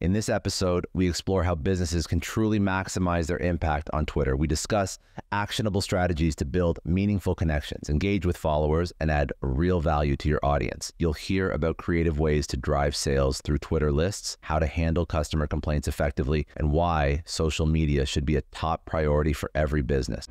In this episode, we explore how businesses can truly maximize their impact on Twitter. We discuss actionable strategies to build meaningful connections, engage with followers, and add real value to your audience. You'll hear about creative ways to drive sales through Twitter lists, how to handle customer complaints effectively, and why social media should be a top priority for every business.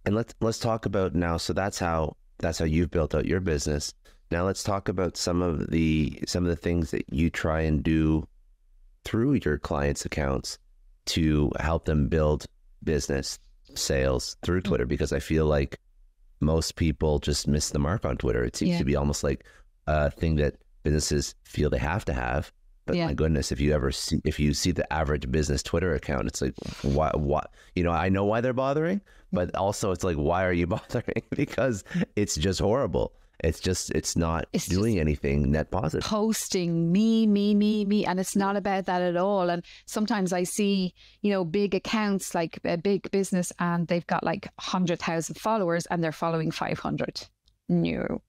And let's talk about now. So that's how you've built out your business. Now let's talk about some of the things that you try and do through your clients' accounts to help them build business sales through Twitter, because I feel like most people just miss the mark on Twitter. It seems to be almost like a thing that businesses feel they have to have. But my goodness, if you see the average business Twitter account, it's like, why? I know why they're bothering, but also it's like, why are you bothering? Because it's just horrible. It's not doing anything net positive. Posting me, and it's not about that at all. And sometimes I see, big accounts like a big business, and they've got like 100,000 followers, and they're following 500. No.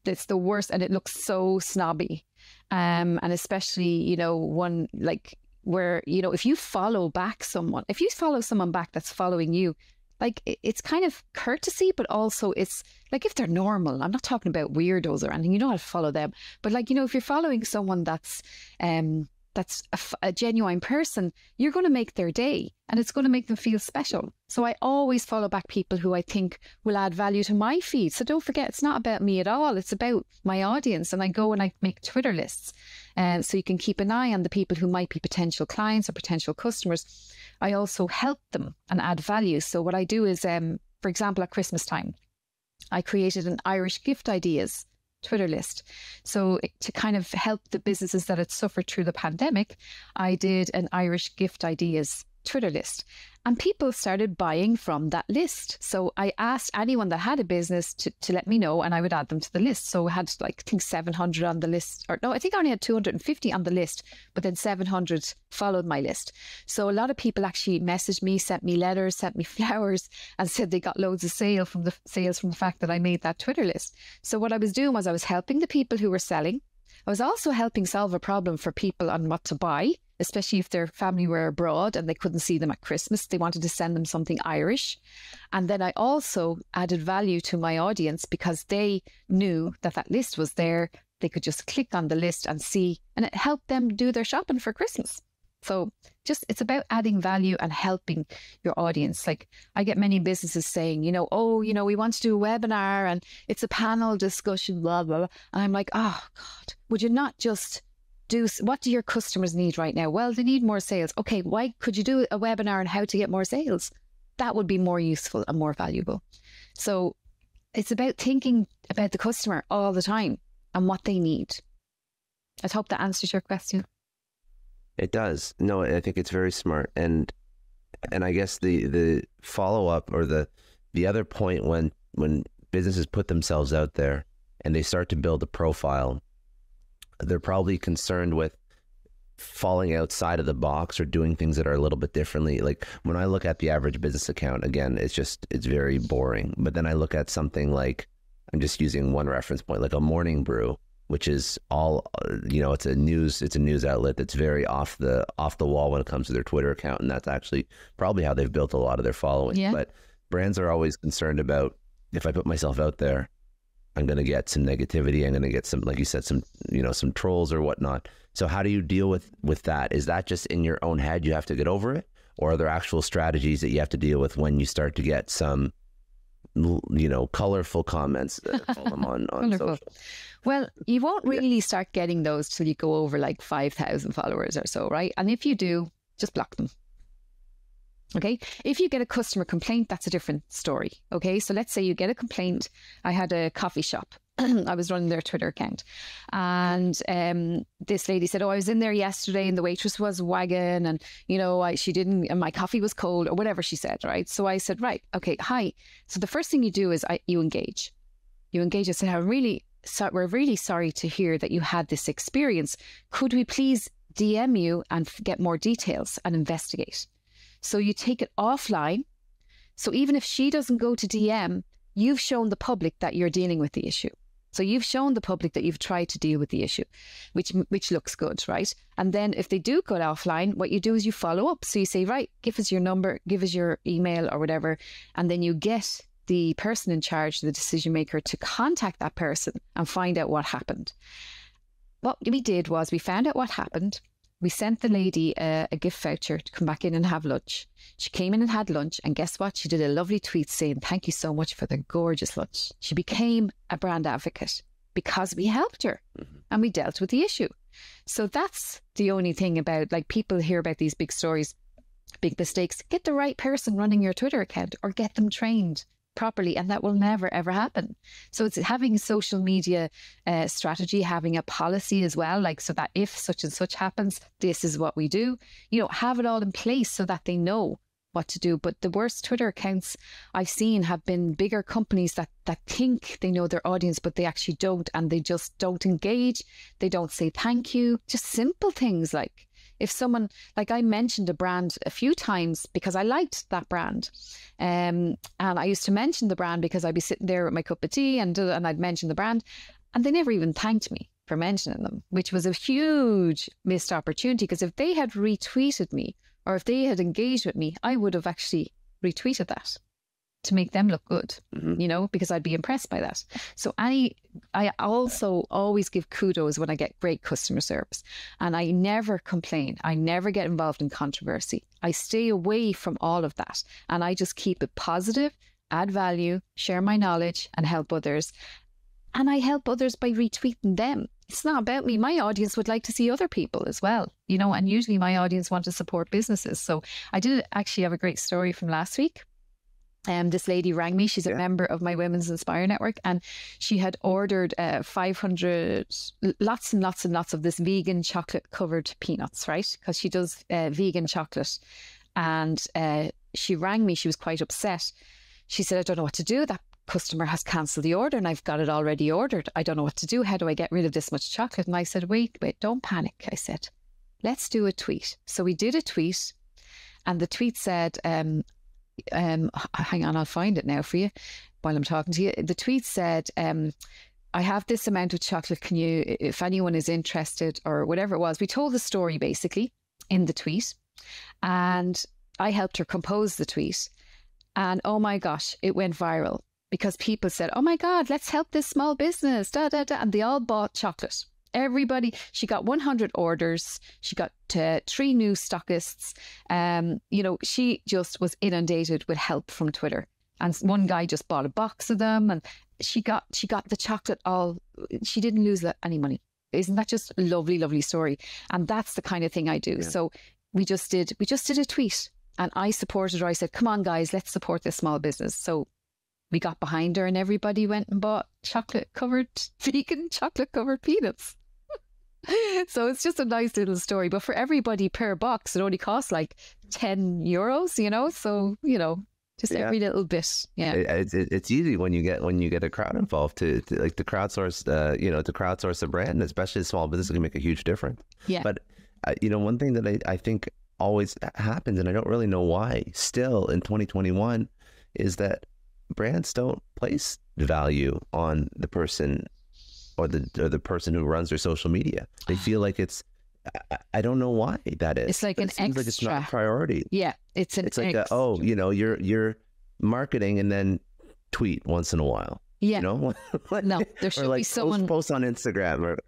It's the worst, and it looks so snobby. And especially, one like where, if you follow someone back that's following you, like it's kind of courtesy, but also it's like if they're normal. I'm not talking about weirdos or anything. You don't have to follow them. But like, if you're following someone that's a genuine person, you're going to make their day and it's going to make them feel special. So I always follow back people who I think will add value to my feed. So don't forget, it's not about me at all. It's about my audience. And I go and I make Twitter lists. So you can keep an eye on the people who might be potential clients or potential customers. I also help them and add value. So what I do is, for example, at Christmas time, I created an Irish gift ideas Twitter list. So to kind of help the businesses that had suffered through the pandemic, I did an Irish gift ideas Twitter list. And people started buying from that list. So I asked anyone that had a business to let me know, and I would add them to the list. So I had I think 700 on the list. Or no, I think I only had 250 on the list, but then 700 followed my list. So a lot of people actually messaged me, sent me letters, sent me flowers, and said they got loads of sales from the fact that I made that Twitter list. So what I was doing was I was helping the people who were selling. I was also helping solve a problem for people on what to buy, especially if their family were abroad and they couldn't see them at Christmas. They wanted to send them something Irish. And then I also added value to my audience because they knew that list was there. They could just click on the list and see, and it helped them do their shopping for Christmas. So it's about adding value and helping your audience. Like I get many businesses saying, we want to do a webinar and it's a panel discussion, blah, blah, blah. And I'm like, oh God, would you not just what do your customers need right now? Well, they need more sales. Okay, why could you do a webinar on how to get more sales? That would be more useful and more valuable. So it's about thinking about the customer all the time and what they need. I hope that answers your question. It does. No, I think it's very smart. And I guess the follow-up or the other point when businesses put themselves out there and they start to build a profile, they're probably concerned with falling outside of the box or doing things that are a little bit differently. Like when I look at the average business account, again, it's very boring. But then I look at something like, I'm just using one reference point, like a Morning Brew, which is all, it's a news outlet that's very off the wall when it comes to their Twitter account. And that's actually probably how they've built a lot of their following. Yeah. But brands are always concerned about, if I put myself out there, I'm going to get some negativity. I'm going to get some, like you said, some trolls or whatnot. So how do you deal with that? Is that just in your own head? You have to get over it? Or are there actual strategies that you have to deal with when you start to get some, colorful comments on social? Well, you won't really start getting those till you go over like 5,000 followers or so, right? And if you do, just block them. Okay. If you get a customer complaint, that's a different story. Okay. So let's say you get a complaint. I had a coffee shop. I was running their Twitter account, and this lady said, I was in there yesterday and the waitress was wagging and, she didn't, and my coffee was cold or whatever she said. Right. So I said, right. Okay. Hi. So the first thing you do is you engage. And say, we're really sorry to hear that you had this experience. Could we please DM you and get more details and investigate? So you take it offline So even if she doesn't go to DM, you've shown the public that you're dealing with the issue. So you've shown the public that you've tried to deal with the issue, which looks good, right? And then if they do go offline, what you do is you follow up. So you say, right, give us your number, give us your email or whatever. And then you get the person in charge, the decision maker, to contact that person and find out what happened. What we did was we found out what happened. We sent the lady a gift voucher to come back in and have lunch. She came in and had lunch, and guess what? She did a lovely tweet saying, thank you so much for the gorgeous lunch. She became a brand advocate because we helped her and we dealt with the issue. So that's the only thing about, like, people hear about these big stories, big mistakes. Get the right person running your Twitter account or get them trained properly, and that will never ever happen. So it's having a social media strategy, having a policy as well, like, so that if such and such happens, this is what we do. You know, have it all in place so that they know what to do. But the worst Twitter accounts I've seen have been bigger companies that think they know their audience, but they actually don't, and they just don't engage. They don't say thank you. Just simple things like, if someone, like, I mentioned a brand a few times because I liked that brand. And I used to mention the brand because I'd be sitting there with my cup of tea and I'd mention the brand, and they never even thanked me for mentioning them, which was a huge missed opportunity, because if they had retweeted me or if they had engaged with me, I would have actually retweeted that to make them look good, you know, because I'd be impressed by that. So I also always give kudos when I get great customer service, and I never complain. I never get involved in controversy. I stay away from all of that, and I just keep it positive, add value, share my knowledge, and help others. And I help others by retweeting them. It's not about me. My audience would like to see other people as well, you know, and usually my audience want to support businesses. So I did actually have a great story from last week. This lady rang me. She's a member of my Women's Inspire Network, and she had ordered 500, lots and lots and lots of this vegan chocolate covered peanuts, right? Because she does vegan chocolate. And she rang me. She was quite upset. She said, I don't know what to do. That customer has cancelled the order and I've got it already ordered. I don't know what to do. How do I get rid of this much chocolate? And I said, wait, don't panic. I said, let's do a tweet. So we did a tweet, and the tweet said, hang on, I'll find it now for you while I'm talking to you. The tweet said, I have this amount of chocolate. Can you, if anyone is interested, or whatever it was. We told the story basically in the tweet, and I helped her compose the tweet. And oh my gosh, it went viral because people said, oh my God, let's help this small business, and they all bought chocolate. Everybody, she got 100 orders. She got 3 new stockists. You know, she just was inundated with help from Twitter. And one guy just bought a box of them, and she got the chocolate all. She didn't lose any money. Isn't that just a lovely, lovely story? And that's the kind of thing I do. Yeah. So we just did a tweet, and I supported her. I said, come on, guys, let's support this small business. So we got behind her, and everybody went and bought vegan chocolate covered peanuts. So it's just a nice little story. But for everybody per box, it only costs like €10, you know? So, you know, just every little bit. Yeah. It's easy when you get a crowd involved to like to crowdsource, to crowdsource a brand, especially a small business, can make a huge difference. Yeah. But, one thing that I think always happens, and I don't really know why still in 2021, is that brands don't place value on the person or the person who runs their social media. They feel like it's, I don't know why that is. It's like an extra. Like it's not a priority. Yeah, it's like you're marketing and then tweet once in a while. Yeah. You know? No, there should be someone post on Instagram or.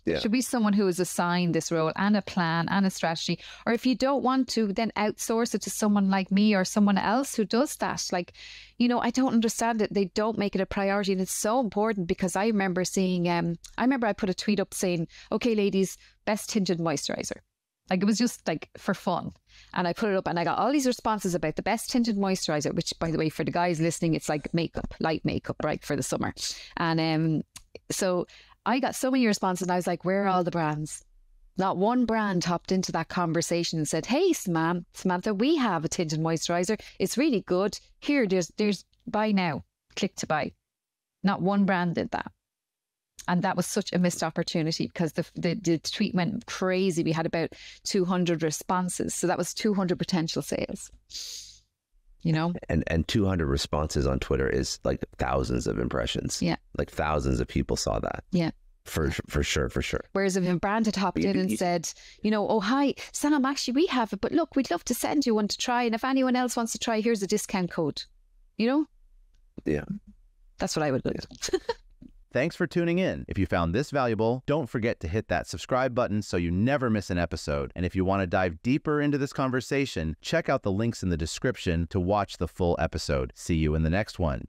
Yeah. There should be someone who is assigned this role and a plan and a strategy. Or if you don't want to, then outsource it to someone like me or someone else who does that. Like, you know, I don't understand it. They don't make it a priority. And it's so important, because I remember seeing, I put a tweet up saying, okay, ladies, best tinted moisturizer. Like, it was just like for fun. And I put it up and I got all these responses about the best tinted moisturizer, which, by the way, for the guys listening, it's like makeup, light makeup, right, for the summer. And so I got so many responses, and I was like, where are all the brands? Not one brand hopped into that conversation and said, hey, Samantha, we have a tinted moisturizer. It's really good. Here, there's buy now. Click to buy. Not one brand did that. And that was such a missed opportunity, because the tweet went crazy. We had about 200 responses. So that was 200 potential sales. you know? And 200 responses on Twitter is like thousands of impressions. Yeah. Like thousands of people saw that. Yeah. For sure. Whereas if a brand had hopped in and said, you know, oh, hi, Sam, actually, we have it, but look, we'd love to send you one to try. And if anyone else wants to try, here's a discount code. You know? Yeah. That's what I would do. Thanks for tuning in. If you found this valuable, don't forget to hit that subscribe button so you never miss an episode. And if you want to dive deeper into this conversation, check out the links in the description to watch the full episode. See you in the next one.